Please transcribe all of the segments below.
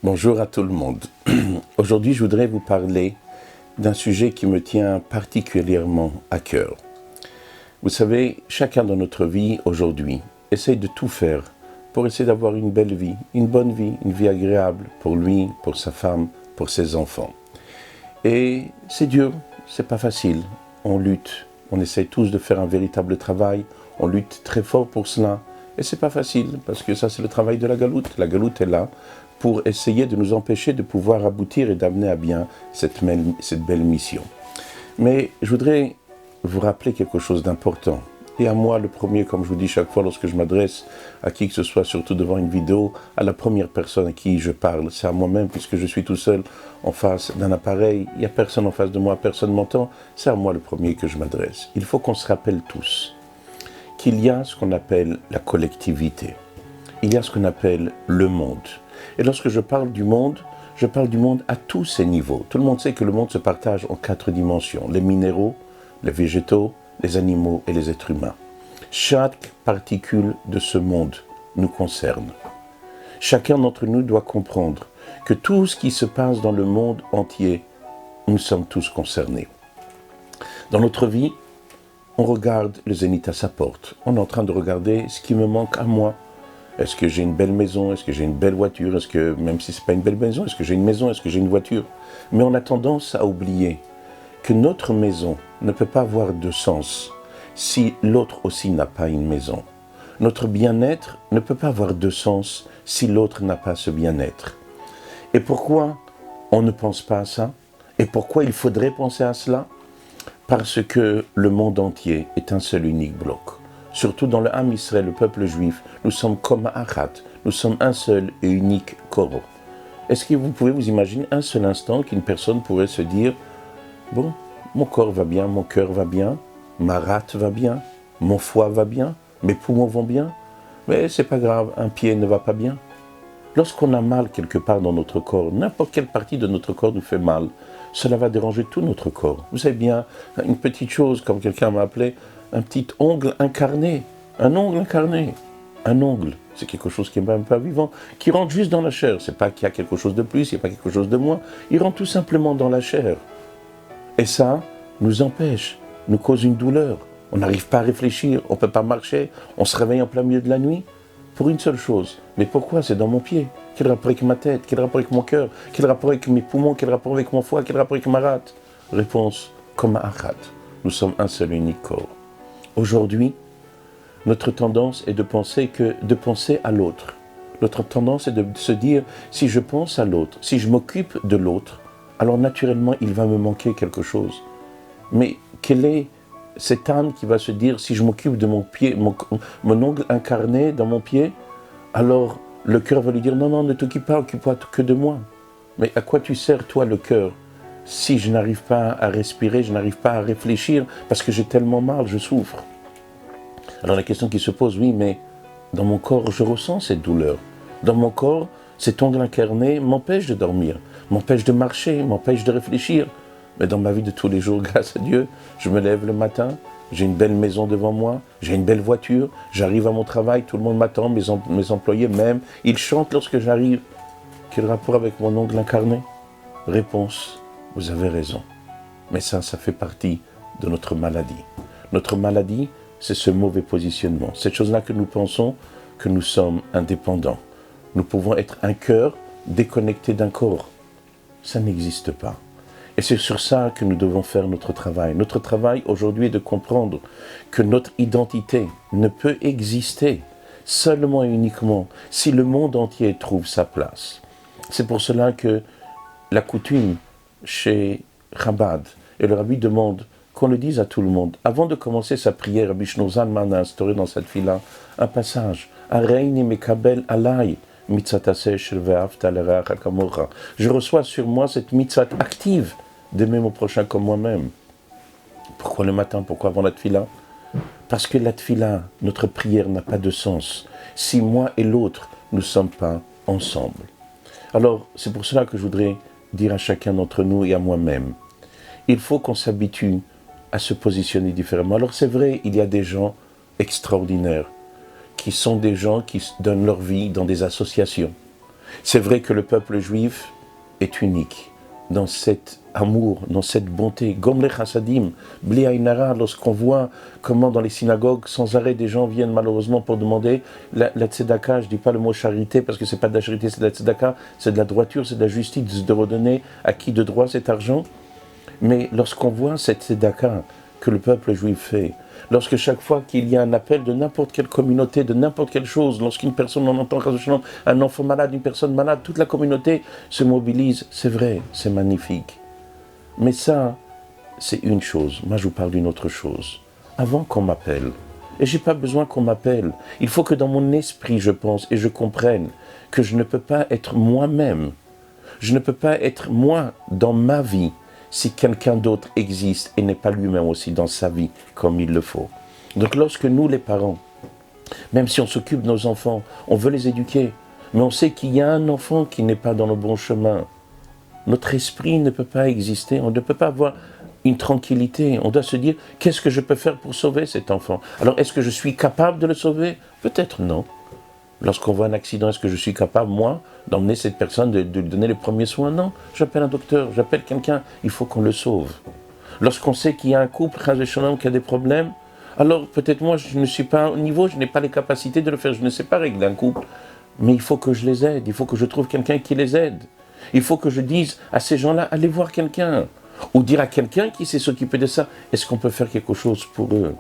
Bonjour à tout le monde. Aujourd'hui, je voudrais vous parler d'un sujet qui me tient particulièrement à cœur. Vous savez, chacun dans notre vie aujourd'hui essaye de tout faire pour essayer d'avoir une belle vie, une bonne vie, une vie agréable pour lui, pour sa femme, pour ses enfants. Et c'est dur, c'est pas facile. On lutte, on essaye tous de faire un véritable travail, on lutte très fort pour cela. Et c'est pas facile, parce que ça c'est le travail de la galoute. La galoute est là pour essayer de nous empêcher de pouvoir aboutir et d'amener à bien cette belle mission. Mais je voudrais vous rappeler quelque chose d'important. Et à moi, le premier, comme je vous dis chaque fois lorsque je m'adresse à qui que ce soit, surtout devant une vidéo, à la première personne à qui je parle, c'est à moi-même, puisque je suis tout seul en face d'un appareil, il n'y a personne en face de moi, personne ne m'entend, c'est à moi le premier que je m'adresse. Il faut qu'on se rappelle tous qu'il y a ce qu'on appelle la collectivité. Il y a ce qu'on appelle le monde. Et lorsque je parle du monde à tous ses niveaux. Tout le monde sait que le monde se partage en 4 dimensions. Les minéraux, les végétaux, les animaux et les êtres humains. Chaque particule de ce monde nous concerne. Chacun d'entre nous doit comprendre que tout ce qui se passe dans le monde entier, nous sommes tous concernés. Dans notre vie, on regarde le zénith à sa porte. On est en train de regarder ce qui me manque à moi. Est-ce que j'ai une belle maison? Est-ce que j'ai une belle voiture? Est-ce que, même si ce n'est pas une belle maison, est-ce que j'ai une maison? Est-ce que j'ai une voiture? Mais on a tendance à oublier que notre maison ne peut pas avoir de sens si l'autre aussi n'a pas une maison. Notre bien-être ne peut pas avoir de sens si l'autre n'a pas ce bien-être. Et pourquoi on ne pense pas à ça? Et pourquoi il faudrait penser à cela? Parce que le monde entier est un seul unique bloc. Surtout dans le Ham Israël, le peuple juif, nous sommes comme Achat, nous sommes un seul et unique corps. Est-ce que vous pouvez vous imaginer un seul instant qu'une personne pourrait se dire « Bon, mon corps va bien, mon cœur va bien, ma rate va bien, mon foie va bien, mes poumons vont bien, mais c'est pas grave, un pied ne va pas bien. » Lorsqu'on a mal quelque part dans notre corps, n'importe quelle partie de notre corps nous fait mal, cela va déranger tout notre corps. Vous savez bien, une petite chose, comme quelqu'un m'a appelé, un petit ongle incarné, un ongle incarné. Un ongle, c'est quelque chose qui n'est même pas vivant, qui rentre juste dans la chair. C'est pas qu'il y a quelque chose de plus, il n'y a pas quelque chose de moins. Il rentre tout simplement dans la chair. Et ça nous empêche, nous cause une douleur. On n'arrive pas à réfléchir, on ne peut pas marcher, on se réveille en plein milieu de la nuit. Pour une seule chose. Mais pourquoi? C'est dans mon pied. Quel rapport avec ma tête? Quel rapport avec mon cœur? Quel rapport avec mes poumons? Quel rapport avec mon foie? Quel rapport avec ma rate? Réponse, comme Achat. Nous sommes un seul unique corps. Aujourd'hui, notre tendance est de penser à l'autre. Notre tendance est de se dire, si je pense à l'autre, si je m'occupe de l'autre, alors naturellement, il va me manquer quelque chose. Mais quel est cette âme qui va se dire, si je m'occupe de mon pied, mon ongle incarné dans mon pied, alors le cœur va lui dire, non, non, ne t'occupe pas, occupe-toi que de moi. Mais à quoi tu sers, toi, le cœur, si je n'arrive pas à respirer, je n'arrive pas à réfléchir, parce que j'ai tellement mal, je souffre. Alors la question qui se pose, oui, mais dans mon corps, je ressens cette douleur. Dans mon corps, cet ongle incarné m'empêche de dormir, m'empêche de marcher, m'empêche de réfléchir. Mais dans ma vie de tous les jours, grâce à Dieu, je me lève le matin, j'ai une belle maison devant moi, j'ai une belle voiture, j'arrive à mon travail, tout le monde m'attend, mes employés même, ils chantent lorsque j'arrive. Quel rapport avec mon ongle incarné? Réponse, vous avez raison. Mais ça fait partie de notre maladie. Notre maladie, c'est ce mauvais positionnement. Cette chose-là que nous pensons que nous sommes indépendants. Nous pouvons être un cœur déconnecté d'un corps. Ça n'existe pas. Et c'est sur ça que nous devons faire notre travail. Notre travail aujourd'hui est de comprendre que notre identité ne peut exister seulement et uniquement si le monde entier trouve sa place. C'est pour cela que la coutume chez Chabad, et le rabbi demande qu'on le dise à tout le monde. Avant de commencer sa prière, Rabbi Shlomo Zalman a instauré dans cette fila un passage. Areini mekabel alay. Je reçois sur moi cette mitzvah active d'aimer mon prochain comme moi-même. Pourquoi le matin? Pourquoi avant la tfila? Parce que la tfila, notre prière n'a pas de sens si moi et l'autre ne sommes pas ensemble. Alors, c'est pour cela que je voudrais dire à chacun d'entre nous et à moi-même, il faut qu'on s'habitue à se positionner différemment. Alors c'est vrai, il y a des gens extraordinaires, qui sont des gens qui donnent leur vie dans des associations. C'est vrai que le peuple juif est unique dans cet amour, dans cette bonté. Gomle chassadim, bli ainara, lorsqu'on voit comment dans les synagogues, sans arrêt, des gens viennent malheureusement pour demander la tzedaka. Je ne dis pas le mot charité parce que ce n'est pas de la charité, c'est de la tzedaka, c'est de la droiture, c'est de la justice, de redonner à qui de droit cet argent. Mais lorsqu'on voit cette tzedaka que le peuple juif fait, lorsque chaque fois qu'il y a un appel de n'importe quelle communauté, de n'importe quelle chose, lorsqu'une personne en entend un enfant malade, une personne malade, toute la communauté se mobilise, c'est vrai, c'est magnifique. Mais ça, c'est une chose. Moi, je vous parle d'une autre chose. Avant qu'on m'appelle, et je n'ai pas besoin qu'on m'appelle, il faut que dans mon esprit, je pense et je comprenne que je ne peux pas être moi-même, je ne peux pas être moi dans ma vie, si quelqu'un d'autre existe et n'est pas lui-même aussi dans sa vie comme il le faut. Donc lorsque nous, les parents, même si on s'occupe de nos enfants, on veut les éduquer, mais on sait qu'il y a un enfant qui n'est pas dans le bon chemin, notre esprit ne peut pas exister, on ne peut pas avoir une tranquillité. On doit se dire, qu'est-ce que je peux faire pour sauver cet enfant? Alors est-ce que je suis capable de le sauver? Peut-être non. Lorsqu'on voit un accident, est-ce que je suis capable, moi, d'emmener cette personne, de lui donner les premiers soins? Non, j'appelle un docteur, j'appelle quelqu'un, il faut qu'on le sauve. Lorsqu'on sait qu'il y a un couple, qui a des problèmes, alors peut-être moi, je ne suis pas au niveau, je n'ai pas les capacités de le faire, je ne sais pas régler un couple, mais il faut que je les aide, il faut que je trouve quelqu'un qui les aide. Il faut que je dise à ces gens-là, allez voir quelqu'un, ou dire à quelqu'un qui sait s'occuper de ça, est-ce qu'on peut faire quelque chose pour eux?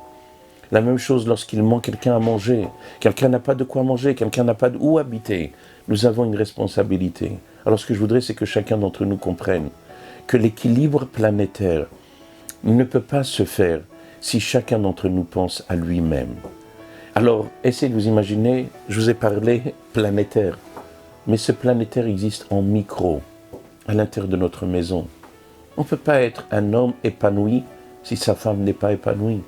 La même chose lorsqu'il manque quelqu'un à manger, quelqu'un n'a pas de quoi manger, quelqu'un n'a pas où habiter. Nous avons une responsabilité. Alors ce que je voudrais, c'est que chacun d'entre nous comprenne que l'équilibre planétaire ne peut pas se faire si chacun d'entre nous pense à lui-même. Alors, essayez de vous imaginer, je vous ai parlé planétaire, mais ce planétaire existe en micro, à l'intérieur de notre maison. On ne peut pas être un homme épanoui si sa femme n'est pas épanouie.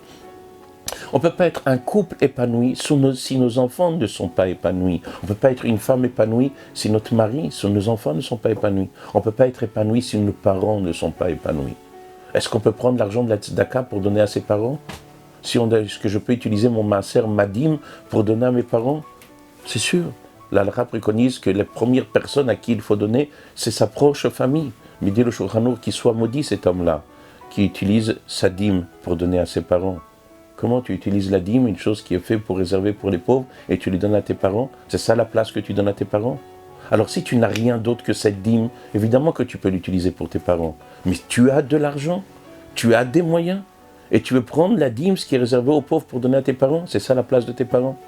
On ne peut pas être un couple épanoui si nos enfants ne sont pas épanouis. On ne peut pas être une femme épanouie si notre mari, si nos enfants ne sont pas épanouis. On ne peut pas être épanoui si nos parents ne sont pas épanouis. Est-ce qu'on peut prendre l'argent de la tzedaka pour donner à ses parents? Est-ce que je peux utiliser mon maaser, ma dîme, pour donner à mes parents? C'est sûr. L'Alra préconise que les premières personnes à qui il faut donner, c'est sa proche famille. Mais dit le Shulchan Aruch, qu'il soit maudit cet homme-là, qui utilise sa dîme pour donner à ses parents. Comment tu utilises la dîme, une chose qui est faite pour réserver pour les pauvres, et tu les donnes à tes parents? C'est ça la place que tu donnes à tes parents? Alors si tu n'as rien d'autre que cette dîme, évidemment que tu peux l'utiliser pour tes parents. Mais tu as de l'argent, tu as des moyens, et tu veux prendre la dîme, ce qui est réservé aux pauvres, pour donner à tes parents? C'est ça la place de tes parents?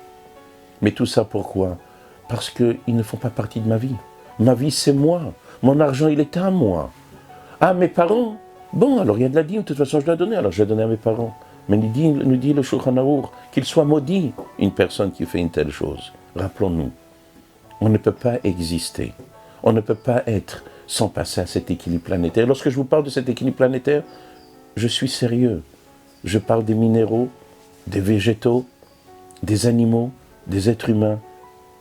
Mais tout ça pourquoi? Parce qu'ils ne font pas partie de ma vie. Ma vie, c'est moi. Mon argent, il est à moi. Ah, mes parents? Bon, alors il y a de la dîme, de toute façon, je dois donner, alors je vais donner à mes parents. Mais nous dit le Shulchan Aruch qu'il soit maudit, une personne qui fait une telle chose. Rappelons-nous, on ne peut pas exister, on ne peut pas être sans passer à cet équilibre planétaire. Lorsque je vous parle de cet équilibre planétaire, je suis sérieux. Je parle des minéraux, des végétaux, des animaux, des êtres humains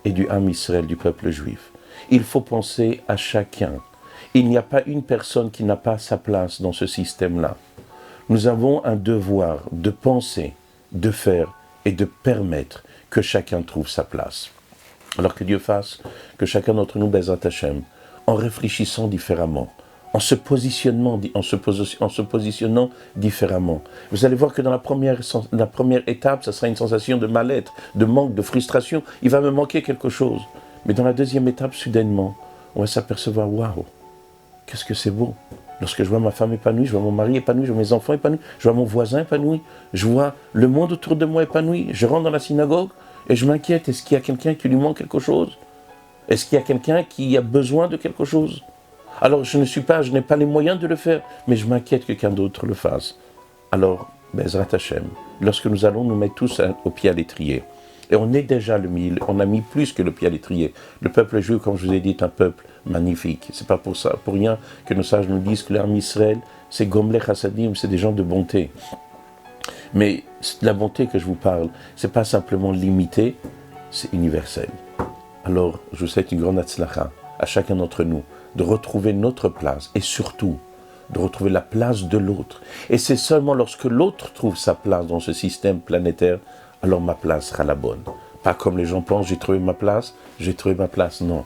et du Ham Israël, du peuple juif. Il faut penser à chacun. Il n'y a pas une personne qui n'a pas sa place dans ce système-là. Nous avons un devoir de penser, de faire et de permettre que chacun trouve sa place. Alors que Dieu fasse que chacun d'entre nous, Bezrat Hashem, en réfléchissant différemment, en se positionnant différemment. Vous allez voir que dans la première étape, ça sera une sensation de mal-être, de manque, de frustration. Il va me manquer quelque chose. Mais dans la deuxième étape, soudainement, on va s'apercevoir, waouh, qu'est-ce que c'est beau. Lorsque je vois ma femme épanouie, je vois mon mari épanoui, je vois mes enfants épanouis, je vois mon voisin épanoui, je vois le monde autour de moi épanoui, je rentre dans la synagogue et je m'inquiète, est-ce qu'il y a quelqu'un qui lui manque quelque chose? Est-ce qu'il y a quelqu'un qui a besoin de quelque chose? Alors je n'ai pas les moyens de le faire, mais je m'inquiète que quelqu'un d'autre le fasse. Alors, Bezrat Hashem, lorsque nous allons nous mettre tous au pied à l'étrier, et on est déjà on a mis plus que le pied à l'étrier. Le peuple juif, comme je vous ai dit, est un peuple magnifique. C'est pas pour rien que nos sages nous disent que l'Armée Israël, c'est Gomle Chassadim, c'est des gens de bonté. Mais la bonté que je vous parle, c'est pas simplement limité, c'est universel. Alors, je vous souhaite une grande hatzlacha à chacun d'entre nous de retrouver notre place et surtout de retrouver la place de l'autre. Et c'est seulement lorsque l'autre trouve sa place dans ce système planétaire, alors ma place sera la bonne. Pas comme les gens pensent, j'ai trouvé ma place, non.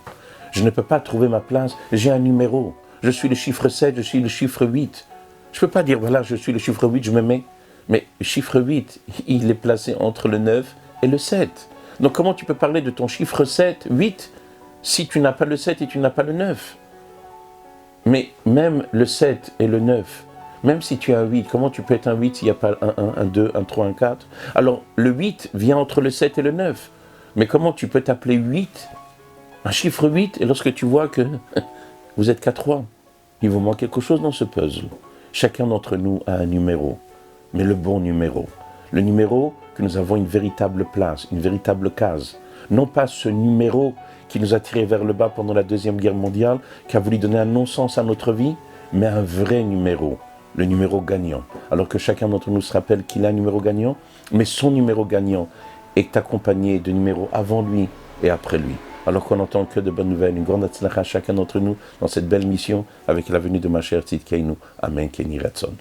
Je ne peux pas trouver ma place, j'ai un numéro. Je suis le chiffre 7, je suis le chiffre 8. Je ne peux pas dire, voilà, je suis le chiffre 8, je me mets. Mais le chiffre 8, il est placé entre le 9 et le 7. Donc comment tu peux parler de ton chiffre 7, 8, si tu n'as pas le 7 et tu n'as pas le 9? Mais même le 7 et le 9, même si tu as un 8, comment tu peux être un 8 s'il n'y a pas un 1, un 2, un 3, un 4? Alors le 8 vient entre le 7 et le 9. Mais comment tu peux t'appeler 8, un chiffre 8, et lorsque tu vois que vous êtes qu'à 3, il vous manque quelque chose dans ce puzzle. Chacun d'entre nous a un numéro, mais le bon numéro. Le numéro que nous avons une véritable place, une véritable case. Non pas ce numéro qui nous a tirés vers le bas pendant la Deuxième Guerre mondiale, qui a voulu donner un non-sens à notre vie, mais un vrai numéro, le numéro gagnant. Alors que chacun d'entre nous se rappelle qu'il a un numéro gagnant, mais son numéro gagnant est accompagné de numéros avant lui et après lui. Alors qu'on n'entend que de bonnes nouvelles, une grande atzlacha à chacun d'entre nous dans cette belle mission avec la venue de ma chère Tzidkeinu. Amen, Kenny Ratson.